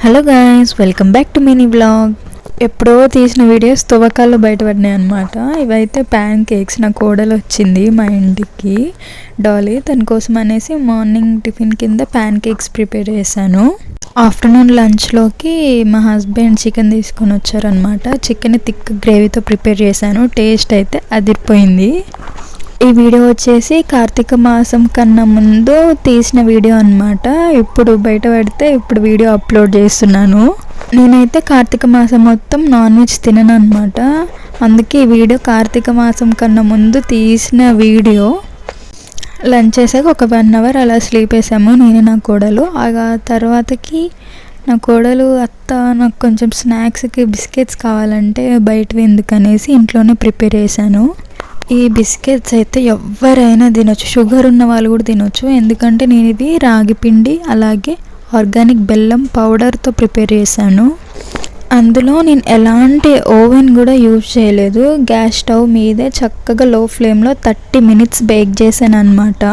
Hello guys, welcome back to mini vlog. ఎప్పుడో తీసిన videos తువ్వకాల్లో బయటపడినాయి అనమాట. ఇవైతే ప్యాన్ కేక్స్. నా కోడలు వచ్చింది మా ఇంటికి, డాలీ. తన కోసం అనేసి మార్నింగ్ టిఫిన్ కింద ప్యాన్ కేక్స్ ప్రిపేర్ చేశాను. ఆఫ్టర్నూన్ లంచ్లోకి మా హస్బెండ్ చికెన్ తీసుకొని వచ్చారనమాట. చికెన్ థిక్ గ్రేవీతో ప్రిపేర్ చేశాను. టేస్ట్ అయితే అదిరిపోయింది. ఈ వీడియో వచ్చేసి కార్తీక మాసం కన్నా ముందు తీసిన వీడియో అనమాట. ఇప్పుడు బయట పెడితే ఇప్పుడు వీడియో అప్లోడ్ చేస్తున్నాను. నేనైతే కార్తీక మాసం మొత్తం నాన్ వెజ్ తినను అనమాట. అందుకే ఈ వీడియో కార్తీక మాసం కన్నా ముందు తీసిన వీడియో. లంచ్ చేసాక ఒక 1 అవర్ అలా స్లీప్ వేసాము నేను నా కోడలు. ఆ తర్వాతకి నా కోడలు అత్త నాకు కొంచెం స్నాక్స్కి బిస్కెట్స్ కావాలంటే బయటవి ఎందుకనేసి ఇంట్లోనే ప్రిపేర్ చేశాను. ఈ బిస్కెట్స్ అయితే ఎవరైనా తినొచ్చు, షుగర్ ఉన్న వాళ్ళు కూడా తినొచ్చు. ఎందుకంటే నేను ఇది రాగి పిండి అలాగే ఆర్గానిక్ బెల్లం పౌడర్తో ప్రిపేర్ చేశాను. అందులో నేను ఎలాంటి ఓవెన్ కూడా యూజ్ చేయలేదు. గ్యాస్ స్టవ్ మీదే చక్కగా లో ఫ్లేమ్లో 30 మినిట్స్ బేక్ చేశాను అనమాట.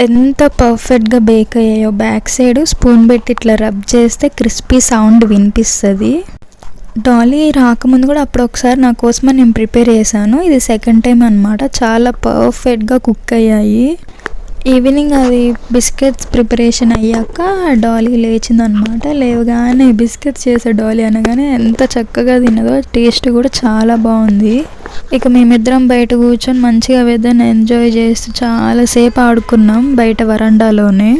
ఎంత పర్ఫెక్ట్గా బేక్ అయ్యాయో. బ్యాక్ సైడ్ స్పూన్ పెట్టి ఇట్లా రబ్ చేస్తే క్రిస్పీ సౌండ్ వినిపిస్తుంది. డాలీ రాకముందు కూడా అప్పుడు ఒకసారి నా కోసమని నేను ప్రిపేర్ చేశాను. ఇది సెకండ్ టైం అనమాట. చాలా పర్ఫెక్ట్గా కుక్ అయ్యాయి. ఈవినింగ్ అది బిస్కెట్స్ ప్రిపరేషన్ అయ్యాక డాలీ లేచిందనమాట. లేవగానే బిస్కెట్స్ చేసే డాలీ అనగానే ఎంత చక్కగా తిన్నదో. టేస్ట్ కూడా చాలా బాగుంది. ఇక మేమిద్దరం బయట కూర్చొని మంచిగా వెదర్ని ఎంజాయ్ చేస్తూ చాలాసేపు ఆడుకున్నాం బయట వరండాలోనే.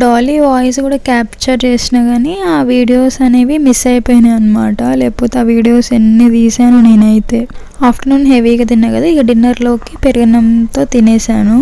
డాలీ వాయిస్ కూడా క్యాప్చర్ చేసినా కానీ ఆ వీడియోస్ అనేవి మిస్ అయిపోయినాయి అనమాట. లేకపోతే ఆ వీడియోస్ ఎన్ని తీసాను నేనైతే. ఆఫ్టర్నూన్ హెవీగా తిన్నా కదా, ఇక డిన్నర్లోకి పెరుగన్నంతో తినేసాను.